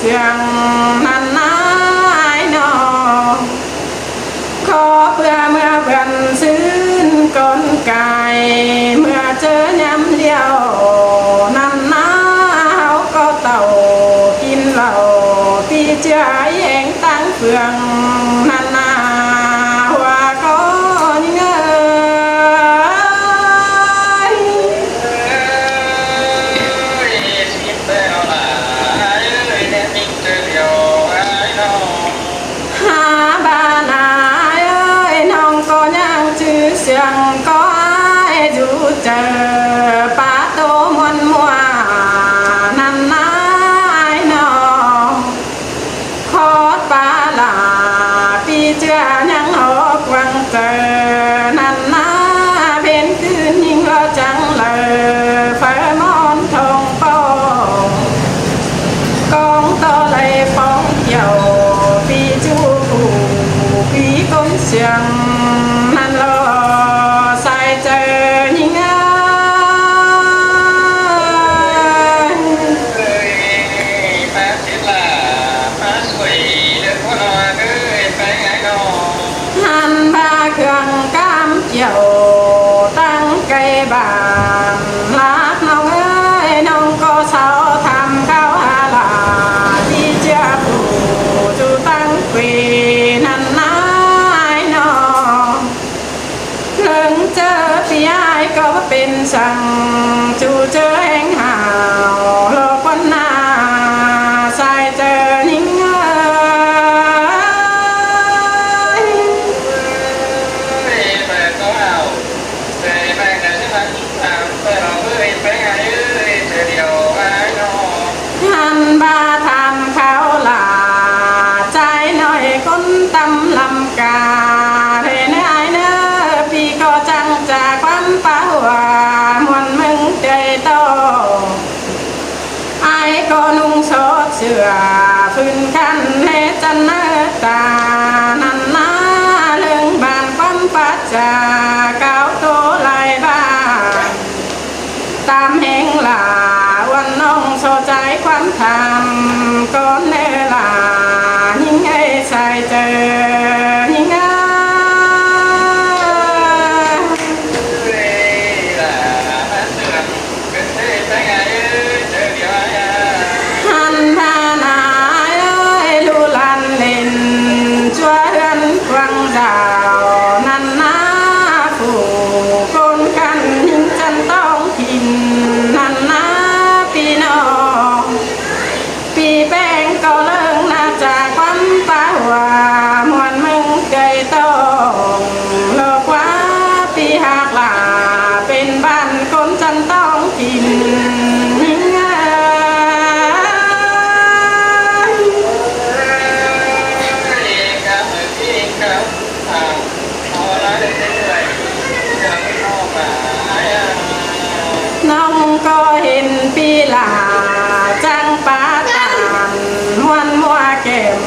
สียงนันนายนอขอเพื่อเมื่อเวันซื้นก้นไก่เมื่อเจอยำเดียวนันนาเขาก็เต่ากินเหล้าตีเจ้าเองตั้งเฟืองนันนาว่าก็ยิ่งหาบ้านอายเอ้ยน้องก็ยังชื่อเสียงก็อายอยู่เจอป้าโตมวนมัวนันนายนอขอป้าลาปีเจ้ายังหอกวังเจอนันนาเป็นคืนยิ่งละจังเลยไฟมอนทองปองกองต่อไหลฟ้องเกี่ยวปีจูปีก้นเสียงนั่นรอใส่เจอยิ่งหันบาเครื่องกำเกี่ยวตั้งไกลบ้านรักน้องเอ้ยน้องก็เศร้าทำข้าวหาลาที่เจ้าผู้จูตั้งปีนั่นนายนอเรื่องเจอพี่อายก็เป็นสั่งจูเจอแห่งหาวโลกวันนาใส่เจอนิ่งหันบาทำเขาหลาใจหน่อยก้นตำลำกาเรนไอเนอพี่ก็จังจากความป่าหัวมวนมึงใจโตไอก็นุ่งโซดเสื้อพื้นคันเนจันเนตานันนาเรื่องบานความปัจจาเก้าโตลายบ้าตามแห่งหลาวันน้องโซใจความทำก้อนเนลายิ่งให้ใส่เจอยิ่งหันพานาเอ้ยลูลันเล่นช่วยเรือนควังดาวนันนาผู้คนกันยิ่งจันต้องกินนันนาพี่น้องปีแป้งก็เลิงน่าจากความป่าหัวมวนมึงใจต้องโลกว่าปีหักลาเป็นบ้านคนจันต้องกินน้องก็เห็นปีหลาจังป้าตานมวนมัวเก็ม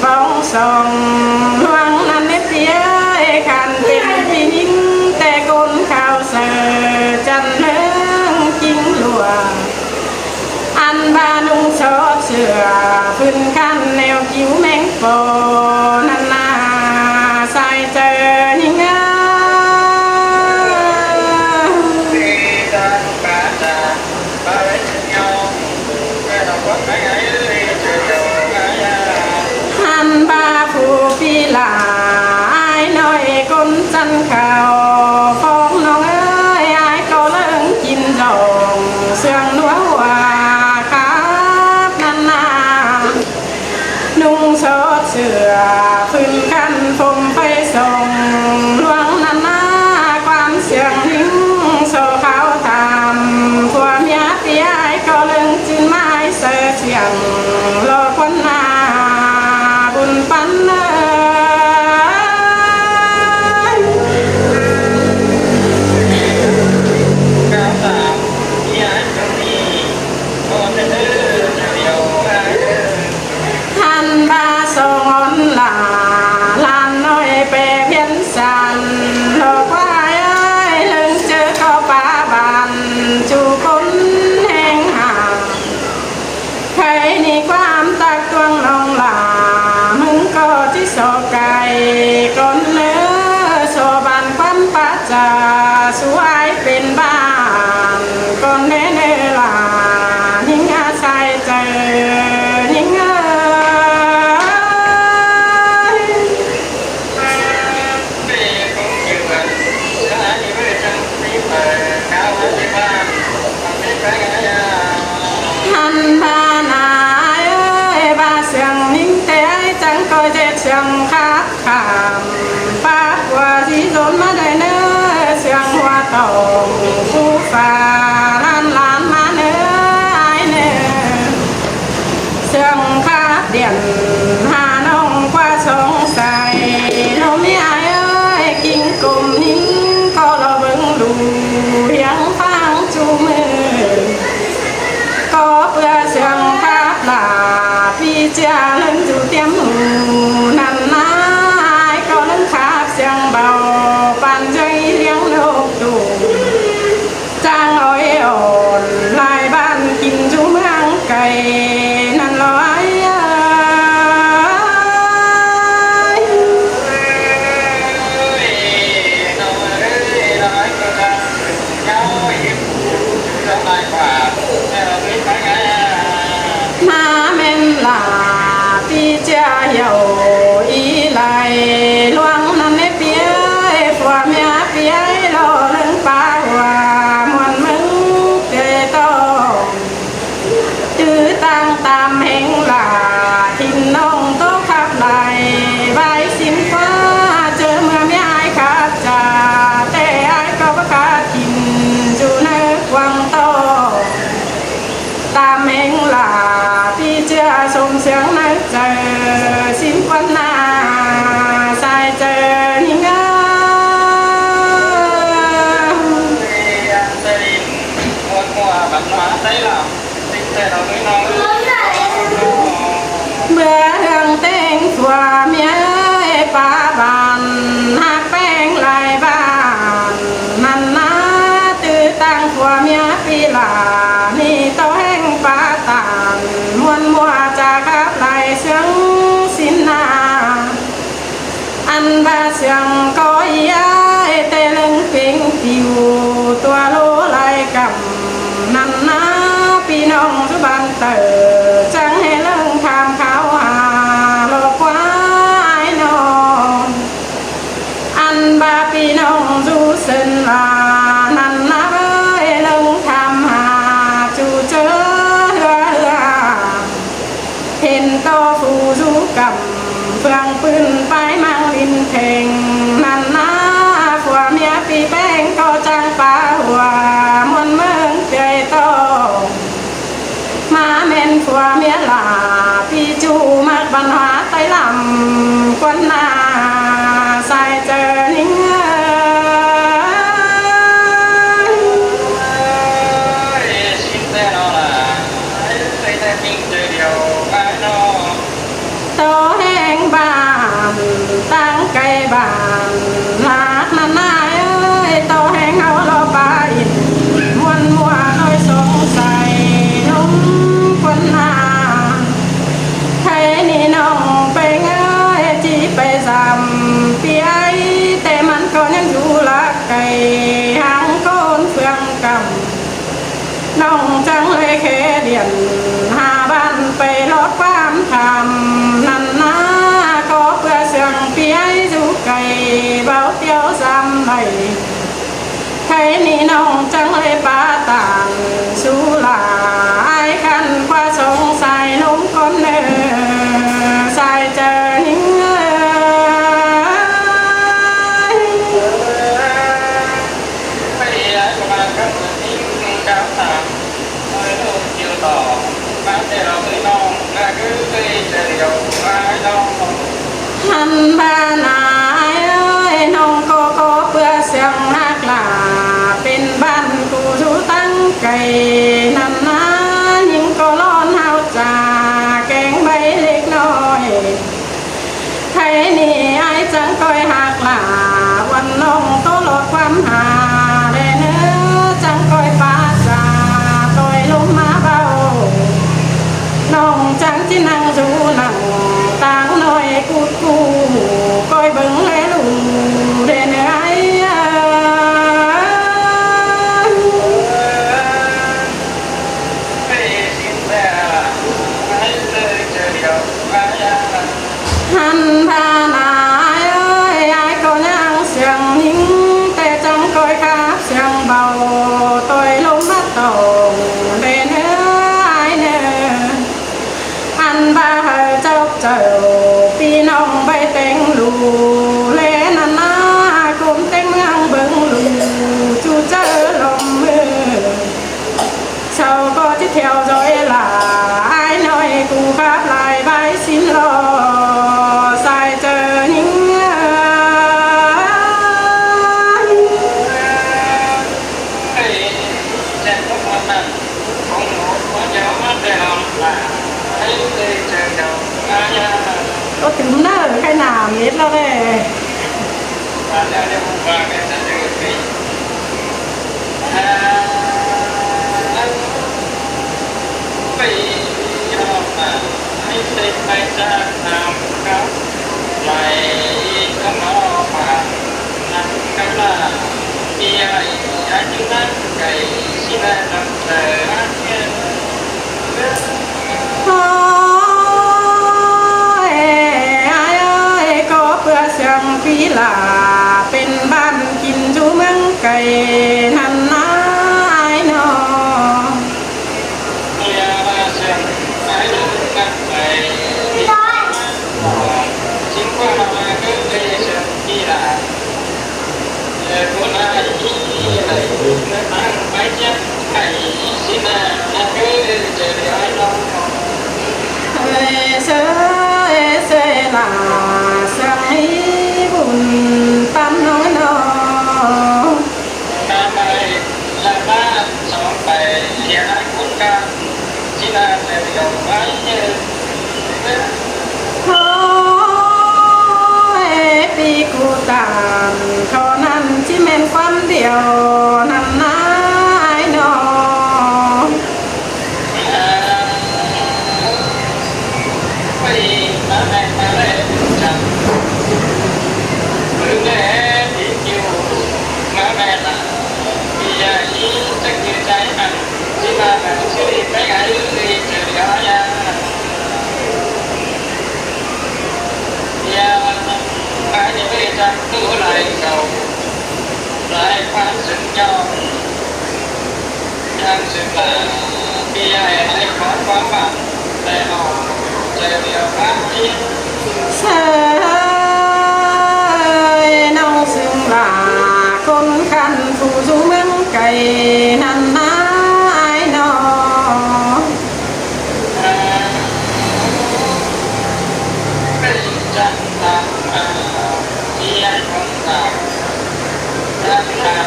บ้องทรงลวงนั้นเนเตียขันเป็นปีนิ่งแต่ก้นข้าวเสือจันเลิงจริงหลวงอันบานุ่งโซดเสือพื้นคันแนวคิ้วแมงโปนันนาใส่เจอยิ่งหันบาผู้ปีหลาอายน้อยก้นจันข่าวฟองน้องเอ้ยอายก็เลิงกินดองเสื่องนัวหัวครับนันนานุ่งโซดเสื้อพื้นคันผมไปส่งลวงนันนาความเสียงนิ่งโซเขาทำพวกเมียพี่อายก็เลิงจืนไม้เสือเสียงโลกคนนาบุญปันเนหันบาสอนลาลานน้อยเปเพียนสันโลกว่าเอ้ยเลิงเจอก็ป่าบานจูคนแห่งหาใครนี่ ความตักตวงน้องหลามึงก็ที่โซไก่ก้นเนื้อโซบานความปัจจาสวยเป็นบ้านก้นเนื้อหลายิ่งอาศัยเจอยิ่งหันบานาเอ้ยบาเสียงนิ่งแต่จังก็เจ็ดเสียงคับขามปากว่าสีสนมาได้เนื้อเสียงหัวตองผู้ฟ้าล้านล้านมาเนื้อไอเนื้อเสียงคับเดียนหาน้องกว่าสงสัยเราไม่อายเอ้ยกิ่งกลมนิ่งก็เราเบิ่งดูยังฟังจูมือก็เพื่อเสียงภาพลาพี่เจ้าเล่นจูเตรียมหูนั่นนายก็เล่นขาบเสียงเบาปั่นใจเลี้ยงลูกดูจางอ้อยอ่อนลายบ้านกินจูเมืองไก่นั่นลอยมาเม่นลาพี่เจ้าเหี่ยวอีไหลลวงนั่นในเปียฝัวเมียเปียรอเรื่องป่าว่ามวนมึงเตยโตจื้อตั้งตามแห่งลาทินน้องโตขับไหลใบสินฟ้าเจอเมื่อไม่อายขาดจาแต่อายก็ประกาศกินจูเนื้อวังโตตามแห่งลาพี่เจ้าสมเสียงนักเจอสินควันนาสายเจอยิ่งเงาเมื่อเรื่องเต้งฝัวเมียป้าบานหักแป้งลายบ้านมันนาตื้อตั้งฝัวเมียปีลานี่โตแห้งป้าตานมวนมัวจากกับลายเสียงสินนาอันบาเสียงก็ย้ายแต่เรื่องเพ่งผิวตัวโลลายกำนั่นนาพี่น้องสุบันเตอจังให้เรื่องทำเขาหาโลกว้ายนองอันบาพี่น้องจูเส้นลานั่นนาเอ้ยเรื่องทำหาจูเจอเห็นโตฟูจูกับเฟืองปืนไปมังลินเทงนั่นนาผัวเมียปีแป้งก็จังป่าหัวมวนเมืองเจยโตมาเม่นผัวเมียลาพี่จูมักบันหาไตลำควันนาใส่เจอนิ่งโตแห้งบ้านตั้งไกลบ้านลากนานาเอ้ยโตแห้งเอาเราไปมวนมัวโดยสงสัยนุ่มคนนาใครนี่น้องไปเงยจีไปซ้ำปีไอแต่มันก็ยังอยู่ละไกลห่างโกนเฟืองกำน้องจังเลยแค่เดียนหาบ้านไปลดความทำนั่นนะก็เพื่อเสียงเปียจูไก่เบาเตียวซ้ำไหลใครนี่น้องจังเลยป้าต่างสู้ลายคันกว่าสงสัยนุ่มคนเนื้อสายเจอนิ่งหันบ้านอายเอ้ยน้องก็เพื่อเสียงหักลาเป็นบ้านกูชูตั้งไก่นั่นนะยิ่งก็ร้อนเฮาจ่าแกงใบเล็กน้อยใครนี่ไอ้จังก้อยหักลาวันน้องโตลดความหาแดเนื้อจังก้อยป้าจ่าต่อยลมมาเบาน้องจัง chỉ năng du nặng tang nói cút cu coi bừng lẽ lù đèn ấy hắn tha nài ơi ai có nhang xiềng những tê trong coi khắp xiềng bầu tôi lúc bắt đầu đèn ai nè anh ba hơi chốc chờ pi nong bay tên lù lẽ năn na cũng tên ngang bưng lù chu chớ lòng mưa sau có chiếc theo dõi là ai nói cùng pháp lại vai xin lo sai chờ những có tiếng nở khai nào biết lo đây ai ơi có bữa sáng phi làเป็นบ้านกินจูเมืองไก่นั่นนะไอ้นอsẽ là sáng buồn tan nói nó thôi vì cụ tàn khó năn chỉ men quan điều năn ai nó sự là khi ai hãy có quá bạn để họ chờ điều phát triển sơi nông sương là con khăn phù du mương cày năn ai nó cái chân là khi ai không làm chân là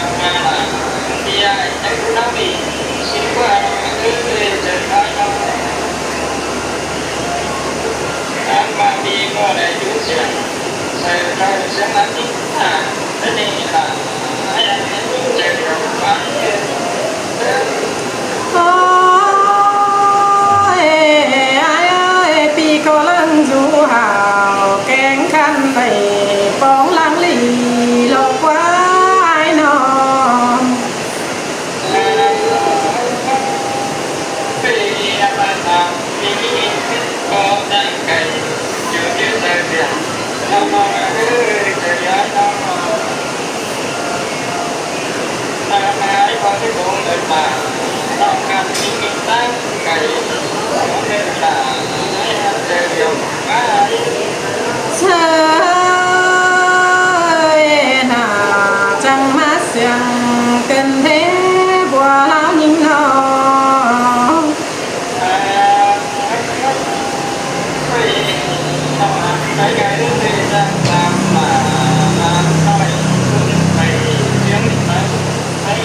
khi ai thấy nó bị xin qua cứ trời nói nó anh mà đi qua để chú xem sẽ ra sẽ là chính là thế này là ai anh trời rồi quá ôi ai ơi pi có lăng du hào kén khăn này bóng lăng lì lâu quá ai nó cái cuốn để mà đọc cả những cái tác ngày nên là đều điều quá trời nào chẳng mát xiang cần thế bùa lao nhìn nó cái thì làm mà nói mày tiếng mà cái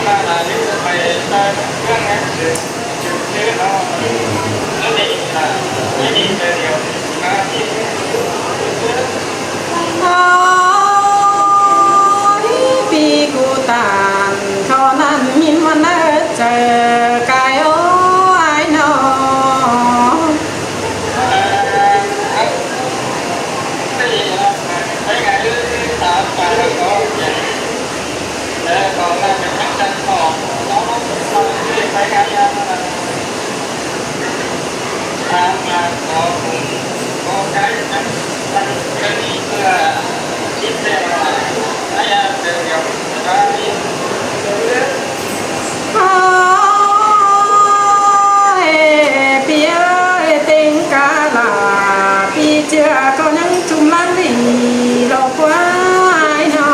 mà là những mày ta gắng sự ทางมาขอคุณขอใจนั้นมันเป็นเพื่อคิดเรื่องอะไรเดียวได้ ôi pi ơi tình cả là pi chưa có những chung lắm vì lâu quá ai nó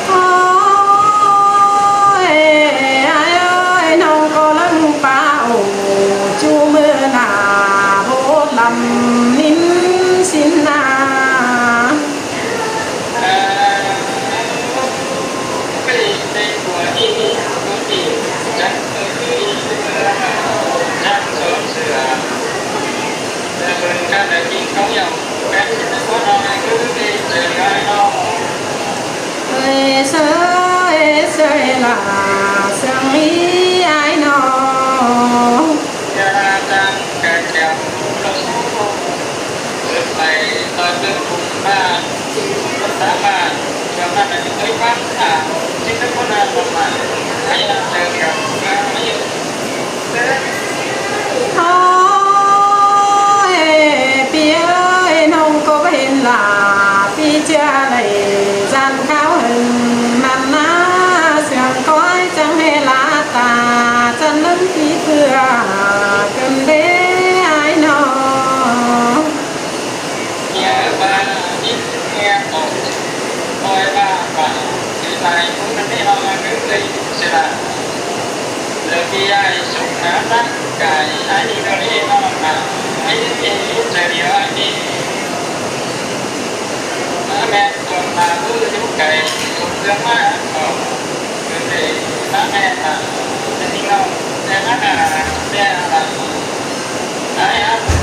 ôi ai ơi nông có lăng bao chu mưa nà vô lầm nín xin na ơi sơi là sương ý ai nó ôi pi ơi nông có bên là pi cha này gian kháo hình nằm ná sương cõi chẳng hề lá tà chân lưng phi vừa cần đế ai nó nghe ba ít nghe ổn thôi ba thì tại cũng nên đi học cứ đi sẽ là lời kia ai sụp ná đắt cái ai đi đâu đi nó mà ai đi chơi điều ai đi mẹ còn là cứ những cái sụp tương mà để mẹ là đi đâu để nó là ai